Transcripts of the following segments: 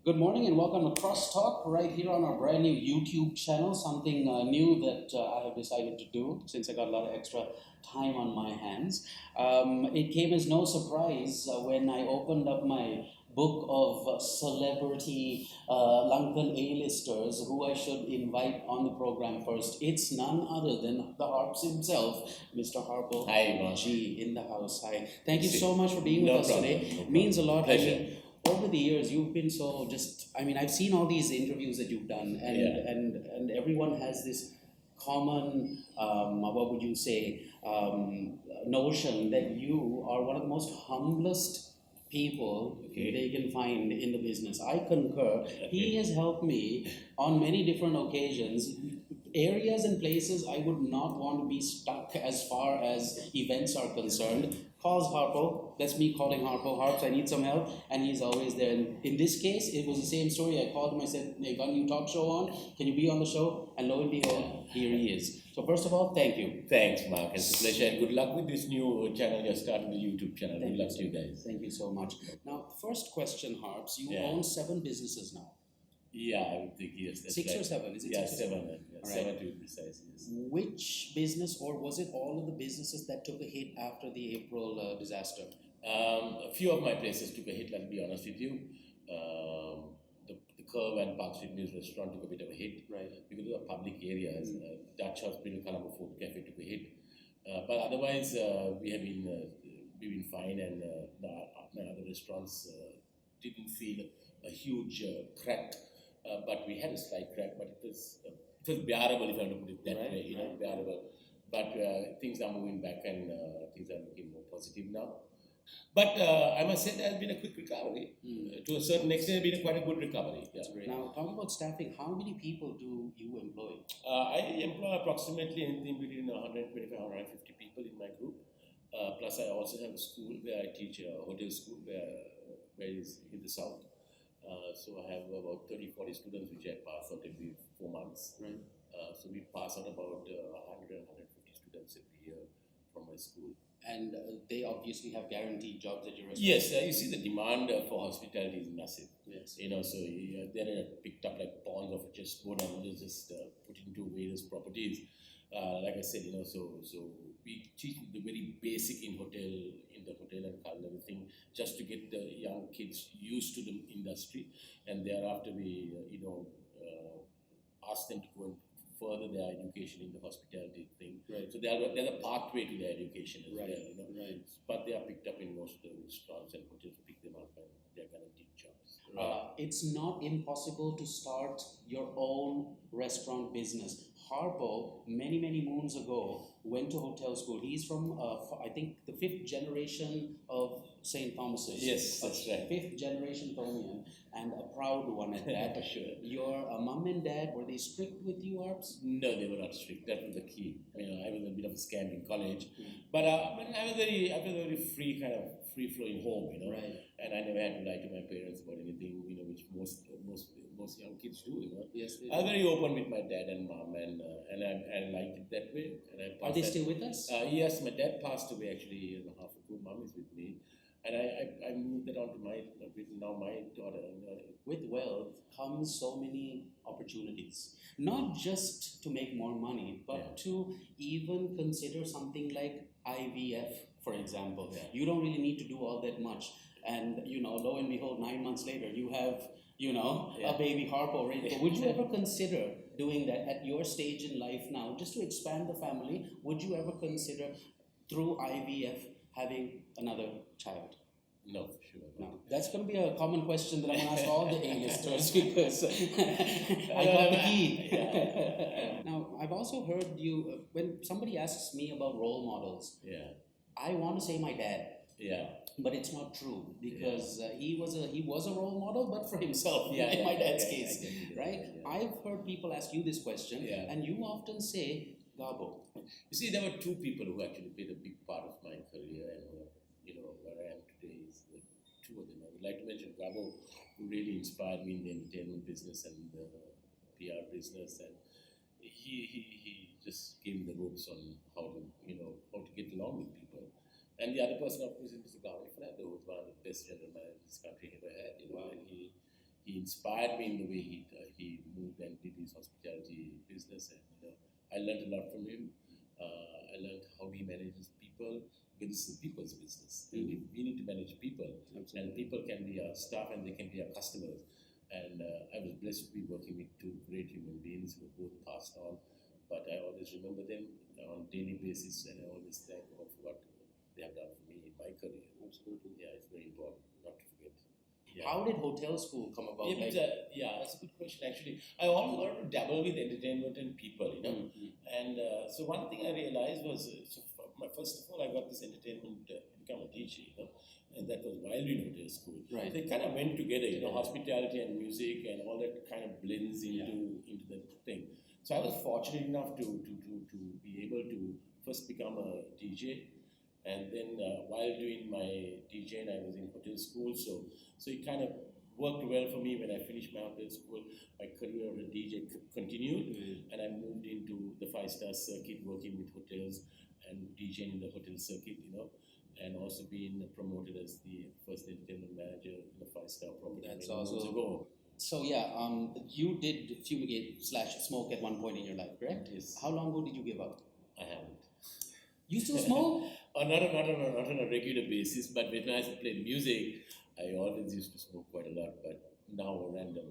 Good morning and welcome to Cross Talk right here on our brand new YouTube channel. Something new that I have decided to do since I got a lot of extra time on my hands. It came as no surprise when I opened up my book of celebrity Lankan A-listers who I should invite on the program first. It's none other than the Harps himself, Mr. Harpo Hi, Mark. G in the house. Hi. Thank you See. so much for being with No us problem, today. no problem. Means a lot. I Pleasure. mean, over the years you've been so just I've seen all these interviews that you've done and Yeah. and everyone has this common what would you say notion that you are one of the most humblest people Okay. they can find in the business. I concur. He Okay. has helped me on many different occasions, areas and places I would not want to be stuck as far as events are concerned. Calls Harpo, that's me calling Harpo. Harps, I need some help, and he's always there. And in this case, it was the same story. I called him, I said, hey, got a new talk show on, can you be on the show? And lo and behold, here he is. So first of all, thank you. Thanks, Mark. It's a pleasure and good luck with this new channel you're starting, the YouTube channel. Thank Good luck to you guys. Thank you so much. Now, first question, Harps, you Yeah. own 7 businesses now. Yeah, I would think yes. That's 6 right. or 7, is it Yeah, 6 or 7? 7. Yeah, All right. 7 to be precise. Yes. Which business, or was it all of the businesses that took a hit after the April disaster? A few of my places took a hit, let's be honest with you. The Curve and Park Street Mews restaurant took a bit of a hit. Right. Because of the public areas. Dutch Hospital, Colombo Food Cafe took a hit. But otherwise, we've been fine, and my other restaurants didn't feel a huge crack. But we had a slight crack, but it was bearable, if I want to put it that Right, way, bearable. But things are moving back, and things are looking more positive now. But I must say there has been a quick recovery. To a certain extent, it's been quite a good recovery. Yeah. That's great. Now, talking about staffing, how many people do you employ? I employ approximately anything between 125 150 people in my group. Plus, I also have a school where I teach a hotel school where is in the south. So I have about 30 40 students which I pass out every 4 months. Right. So we pass out about 100 150 students every year from my school. And they obviously have guaranteed jobs at your restaurant. Yes, you see the demand for hospitality is massive. Yes. So they're picked up like ponds of just go down and just put into various properties. Like I said, so we teach the very basic in the hotel and culinary thing, just to get the young kids used to the industry, and thereafter we ask them to go and further their education in the hospitality thing. Right. So there's a pathway to their education as Right. well. Right. But they are picked up in most of the restaurants and hotels, pick them up, and they're guaranteed jobs. It's not impossible to start your own restaurant business. Harpo, many moons ago, went to hotel school. He's from, I think, the 5th generation of St. Thomas's. Yes, that's right. 5th generation Thomian, and a proud one at that. For sure. Your mom and dad, were they strict with you, Harps? No, they were not strict. That was the key. I was a bit of a scam in college, but I was I was a very free kind of free flowing home, Right. and I never had to lie to my parents about anything, which most young kids do, Yes. I was very open with my dad and mom, and I liked it that way. And I Are passed they that- still with us? Yes, my dad passed away actually a year and a half ago. Mom is with me, and I moved that on to my daughter. With wealth comes so many opportunities. Not just to make more money, but Yeah. to even consider something like IVF, for example. Yeah. You don't really need to do all that much. And lo and behold, 9 months later, you have, Yeah. a baby Harpo ready. to go. Would you ever consider doing that at your stage in life now, just to expand the family? Would you ever consider through IVF having another child? No, for sure. No, that's going to be a common question that I'm going to ask all the A-listers because I got the key. Yeah. Now, I've also heard you, when somebody asks me about role models, Yeah, I want to say my dad, yeah. but it's not true because he was a role model, but for himself, Yeah, in my dad's okay, case, I get it, right? yeah. I've heard people ask you this question, Yeah. and you often say, Gabo. You see, there were two people who actually played a big part of my career, and where I am today is the two of them. I would like to mention Gabo, who really inspired me in the entertainment business and the PR business, and he just gave me the ropes on how to get along with people. And the other person, of course, is Mr. Gabo Fernando, who was one of the best gentlemen this country ever had. And he inspired me in the way he moved and did his hospitality business, and I learned a lot from him. I learned how he manages people, because this is people's business. We need to manage people. Absolutely. And people can be our staff and they can be our customers. And I was blessed to be working with two great human beings who both passed on, but I always remember them on a daily basis, and I always thank God for what they have done for me in my career. Absolutely. Yeah, it's very important not to forget. Yeah. How did hotel school come about? Yeah, that's a good question actually. I always wanted to dabble with entertainment and people, And so one thing I realized was, first of all, I got this entertainment to become a DJ, and that was while in hotel school. Right. They kind of went together, hospitality and music and all that kind of blends into the thing. So I was fortunate enough to be able to first become a DJ, and then while doing my DJing, I was in hotel school. So it kind of worked well for me when I finished my hotel school. My career as a DJ continued, and I moved into the five-star circuit, working with hotels and DJing in the hotel circuit, and also being promoted as the first entertainment manager in a five-star property. That's many awesome. years ago. So you did fumigate/smoke at one point in your life, correct? Yes. How long ago did you give up? I haven't. You still smoke? Not on a regular basis, but when I played music, I always used to smoke quite a lot, but now a random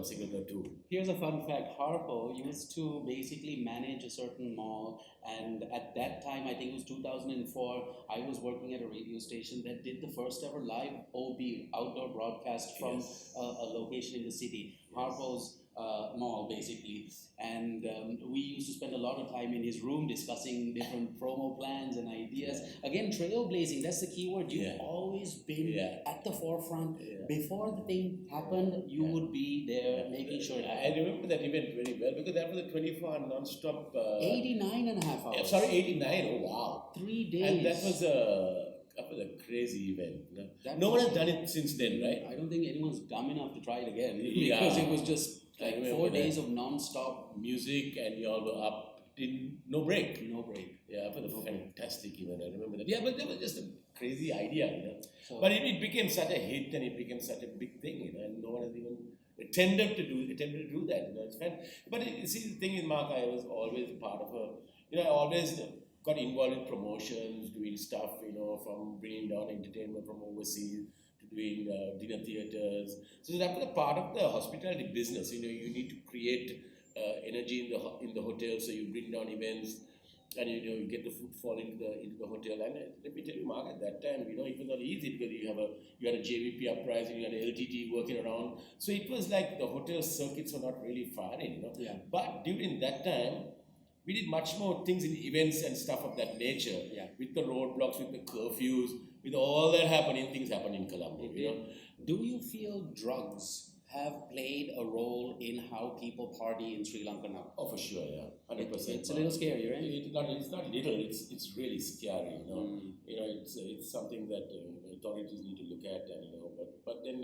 cigarette or two. Here's a fun fact. Harpo used to basically manage a certain mall, and at that time, I think it was 2004, I was working at a radio station that did the first ever live OB, outdoor broadcast from a location in the city. Harpo's mall, basically. And we used to spend a lot of time in his room discussing different promo plans and ideas. Again, trailblazing, that's the key word. You've always been at the forefront. Before the thing happened, you would be there making sure it happened. I remember that event very well, because that was a 24-hour non-stop... 89 and a half hours. Sorry, 89. Oh, wow. 3 days. And that was a crazy event. No one has done it since then, right? I don't think anyone's dumb enough to try it again, because it was just like 4 days of non-stop music, and you all were up in no break. No break. Yeah, it was a fantastic event. I remember that. Yeah, but that was just a crazy idea, So, but it became such a hit, and it became such a big thing, and no one has even attempted to do that. It's fun. But you see, the thing is, Mark, I was always part of I always got involved in promotions, doing stuff, from bringing down entertainment from overseas to doing dinner theaters. So that was a part of the hospitality business. You need to create energy in the hotel, so you bring down events, and you get the footfall into the hotel. And let me tell you, Mark, at that time, it was not easy, because you had a JVP uprising, you had a LTT working around. So it was like the hotel circuits were not really firing, Yeah. But during that time, we did much more things in events and stuff of that nature. Yeah. With the roadblocks, with the curfews, with all that happening, things happen in Colombo. Do you feel drugs have played a role in how people party in Sri Lanka now? Oh, for sure, yeah, 100%. It's a little scary, right? It's not little. It's really scary. It's something that authorities need to look at, and but then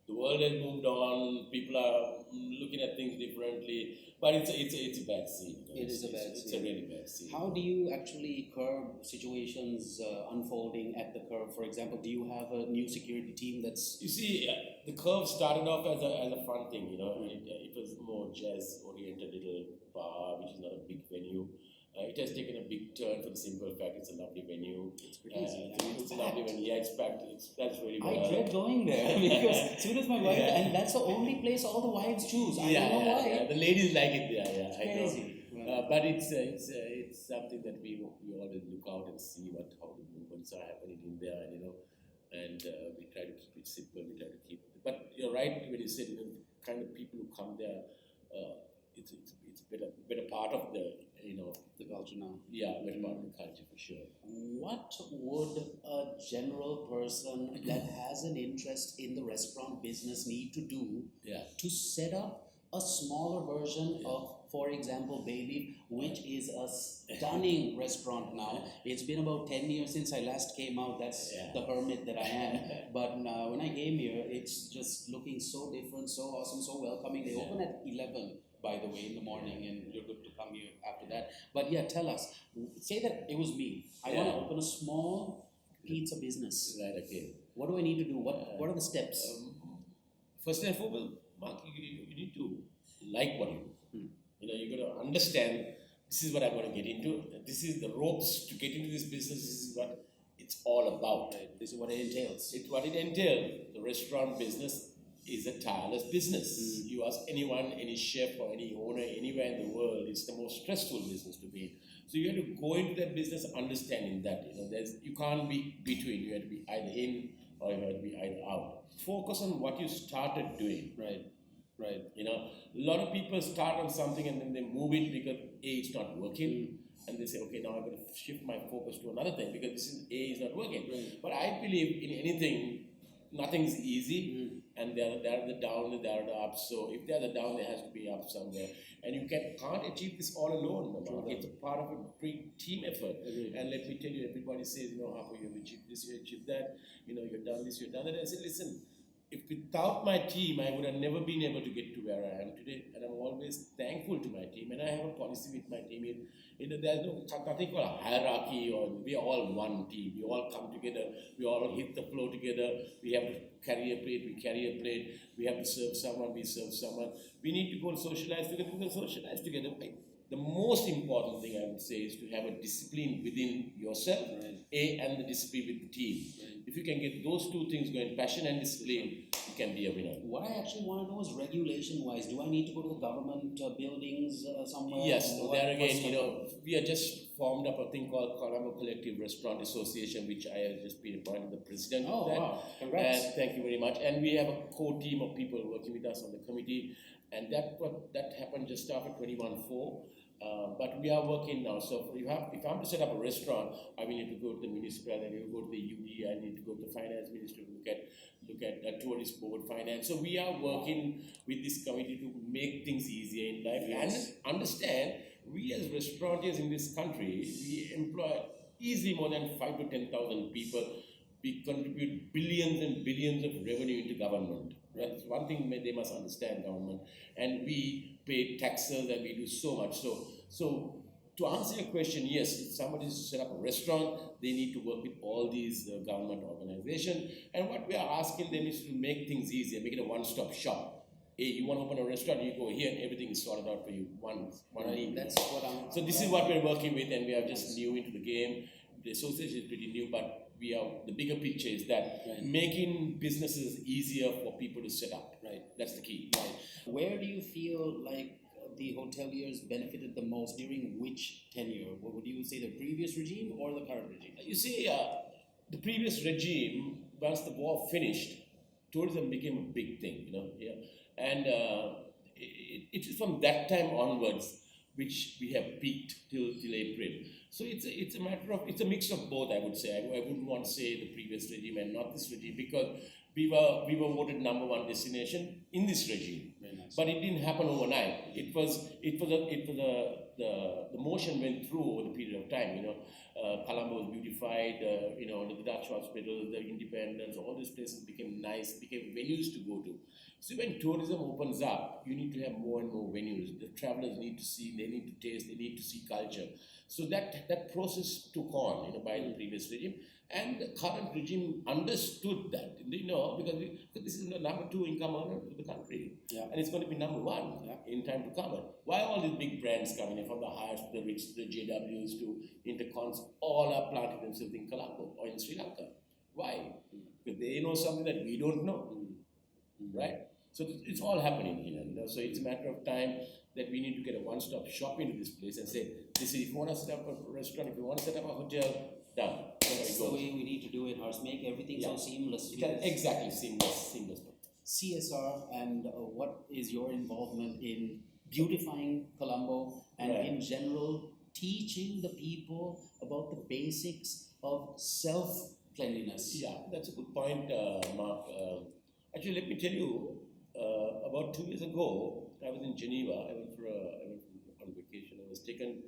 the world has moved on. People are looking at things differently, but it's a bad scene. It is a bad scene. It's a really bad scene. How do you actually curb situations unfolding at the curb? For example, do you have a new security team that's... You see, the curve started off as a fun thing, It was more jazz-oriented little bar, which is not a big venue. It has taken a big turn for the simple fact it's a lovely venue. It's pretty easy. It's a lovely venue. Yeah, it's packed. That's really well. I dread going there, because as soon as my wife... And that's the only place all the wives choose. I don't know why. Yeah. The ladies like it there, It's crazy. I know. But it's something that we always look out and see how the movements are happening in there, and we try to keep it simple. We try to keep it. But you're right when you said, the kind of people who come there, it's a better part of the The culture now. Yeah, better part of the culture for sure. What would a general person that has an interest in the restaurant business need to do to set up a smaller version of, for example, Baby, which is a stunning restaurant now? It's been about 10 years since I last came out. That's the hermit that I am. But when I came here, it's just looking so different, so awesome, so welcoming. They open at 11. By the way, in the morning, and you're good to come here after that. But tell us. Say that it was me. I want to open a small pizza business. Right, okay. What do I need to do? What are the steps? first and foremost, Mark, you need to like what you do. You know, you got to understand this is what I'm going to get into. This is the ropes to get into this business. This is what it's all about. Right. This is what it entails. It's what it entails. The restaurant business is a tireless business. You ask anyone, any chef or any owner anywhere in the world, it's the most stressful business to be in. So you have to go into that business understanding that, you know, you can't be between. You have to be either in or you have to be either out. Focus on what you started doing. Right. Right. You know, a lot of people start on something and then they move it because A, it's not working. And they say, okay, now I'm going to shift my focus to another thing because this is A is not working. Right. But I believe in anything, nothing's easy. And there are the down and there are the ups. So if there are the down, there has to be up somewhere. And you can't achieve this all alone. No? It's a part of a big team effort. And let me tell you, everybody says, you know, Harpo, you've achieved this, you've achieved that. You know, you've done this, you've done that. I said, listen, if without my team, I would have never been able to get to where I am today. And I'm always thankful to my team. And I have a policy with my team. You know, there's nothing called a hierarchy, or we are all one team. We all come together. We all hit the floor together. We have to carry a plate. We carry a plate. We have to serve someone. We serve someone. We need to go and socialize together. We go socialize together. The most important thing I would say is to have a discipline within yourself, and the discipline with the team. If you can get those two things going, passion and discipline, you can be a winner. What I actually want to know is regulation-wise, do I need to go to the government buildings somewhere? Yes, so there again, you know, we are just formed up a thing called Colombo Collective Restaurant Association, which I have just been appointed the president of that. Wow, congrats. And thank you very much. And we have a core team of people working with us on the committee, and that happened just after 21-4. But we are working now. So if I'm to set up a restaurant, I will need to go to the municipality, I need to go to the UD, I need to go to the finance ministry to look at tourist board finance. So we are working with this committee to make things easier in life. Yes. And understand, we as restaurateurs in this country, we employ easily more than 5 to 10,000 people. We contribute billions and billions of revenue into government. That's one thing they must understand, government. And we pay taxes and we do so much. So to answer your question, yes, if somebody is to set up a restaurant, they need to work with all these government organizations. And what we are asking them is to make things easier, make it a one-stop shop. Hey, you want to open a restaurant, you go here and everything is sorted out for you. One need. That's what I'm... So this is what we're working with, and we are just new into the game. The association is pretty new, but the bigger picture is that making businesses easier for people to set up. Right. That's the key. Right. Where do you feel like the hoteliers benefited the most during which tenure? Would you say the previous regime or the current regime? You see, the previous regime, once the war finished, tourism became a big thing, you know. Yeah. And it is from that time onwards which we have peaked till April. So it's a matter of, it's a mix of both, I would say. I wouldn't want to say the previous regime and not this regime, because we were voted #1 destination in this regime. Very nice. But it didn't happen overnight. The motion went through over the period of time. You know, Colombo was beautified. You know, the Dutch Hospital, the Independence, all these places became nice, became venues to go to. So when tourism opens up, you need to have more and more venues. The travelers need to see, they need to taste, they need to see culture. So that process took on, you know, by the previous regime. And the current regime understood that, you know, because this is the #2 income earner of the country. Yeah. And it's going to be #1 in time to come. Why all these big brands coming in, from the highest to the rich, the JWs to Intercons, all are planting themselves in Colombo or in Sri Lanka? Why? Because they know something that we don't know, right? So it's all happening here. You know? So it's a matter of time that we need to get a one-stop shop into this place and say, listen, if you want to set up a restaurant, if you want to set up a hotel, done. That's the way we need to do it, Hars. Make everything so seamless. Exactly, seamless. CSR, and what is your involvement in beautifying Colombo and in general teaching the people about the basics of self-cleanliness? Yeah, that's a good point, Mark. Actually, let me tell you, about 2 years ago, I was in Geneva. I went on vacation. I was taken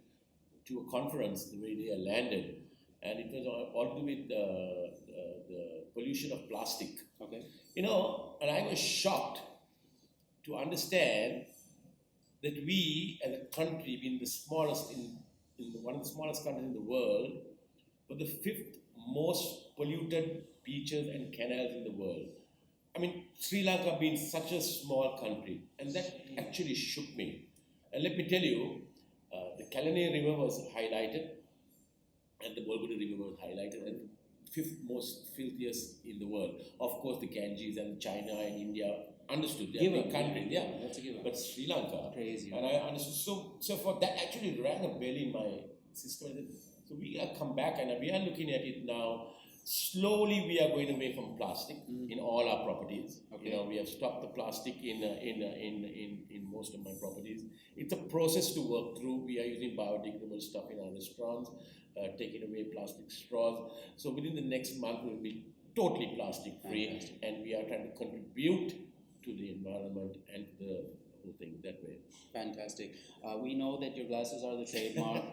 to a conference the very day I landed, and it was all to do with the pollution of plastic. Okay. You know, and I was shocked to understand that we, as a country, being the smallest one of the smallest countries in the world, but the 5th most polluted beaches and canals in the world. I mean, Sri Lanka being such a small country, and that actually shook me. And let me tell you, the Kalani River was highlighted, and the Bolgudi River was highlighted, and fifth most filthiest in the world. Of course, the Ganges and China and India understood they are big countries, yeah. That's a given. But Sri Lanka, Crazy. and I understood. So for that, actually rang a bell in my system. So we are come back, and we are looking at it now. Slowly, we are going away from plastic in all our properties. Okay. You know, we have stopped the plastic in most of my properties. It's a process to work through. We are using biodegradable stuff in our restaurants, taking away plastic straws. So within the next month, we'll be totally plastic free, and we are trying to contribute to the environment and the whole thing that way. Fantastic. We know that your glasses are the trademark,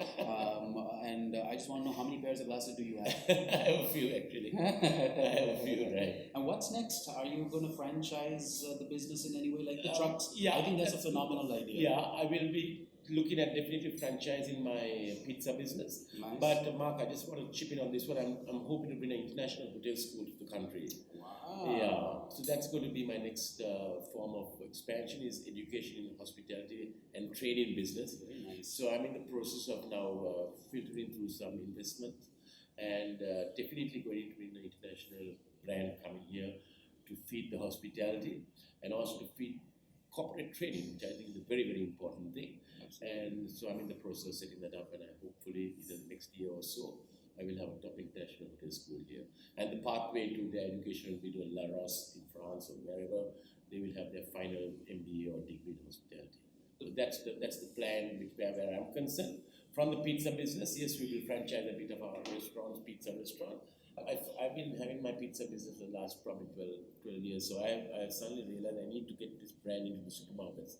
and I just want to know how many pairs of glasses do you have? I have a few actually. I have a few, right? And what's next? Are you going to franchise the business in any way, like the trucks? Yeah, I think that's a phenomenal idea. Yeah, I will be looking at definitely franchising my pizza business. Nice. But Mark, I just want to chip in on this one. I'm hoping to bring an international hotel school to the country. Wow. Yeah, so that's going to be my next form of expansion is education in hospitality and training business. Very nice. So I'm in the process of now filtering through some investment and definitely going to bring an international brand coming here to feed the hospitality and also to feed corporate training, which I think is a very, very important thing. And so I'm in the process of setting that up, and I hopefully in the next year or so, I will have a top international hotel school here. And the pathway to their education will be to La Rosse in France or wherever they will have their final MBA or degree in hospitality. So that's the plan where I'm concerned. From the pizza business, yes, we will franchise a bit of our restaurants, pizza restaurant. I've been having my pizza business the last probably 12 years, so I suddenly realized I need to get this brand into the supermarkets.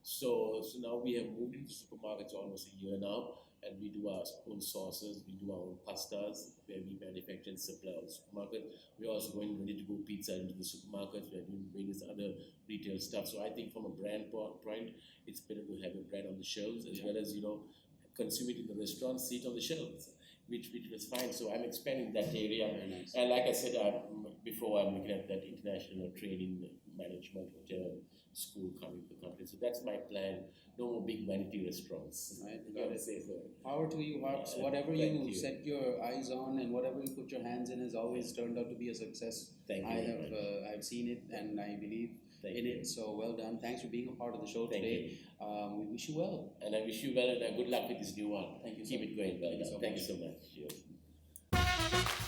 So now we have moved into supermarkets almost a year now, and we do our own sauces, we do our own pastas, where we manufacture and supply our supermarket. We're also going ready to go pizza into the supermarkets, we're doing various other retail stuff. So I think from a brand point, it's better to have a brand on the shelves as well as, consume it in the restaurant, see it on the shelves, which was fine. So I'm expanding that area. Nice. And like I said before, I'm looking at that international training management hotel school coming to the country. So that's my plan. No more big vanity restaurants. Right. You gotta say so. Power to you, Harps. Yeah, Whatever thank you set your eyes on and whatever you put your hands in has always turned out to be a success. Thank you I very have much. I've seen it and I believe Thank in you. it. So well done. Thanks for being a part of the show Thank today. We wish you well. And I wish you well and good luck with this new one. Thank you, Keep sir. it going well. Thank you so Thank much. you so much. Cheers.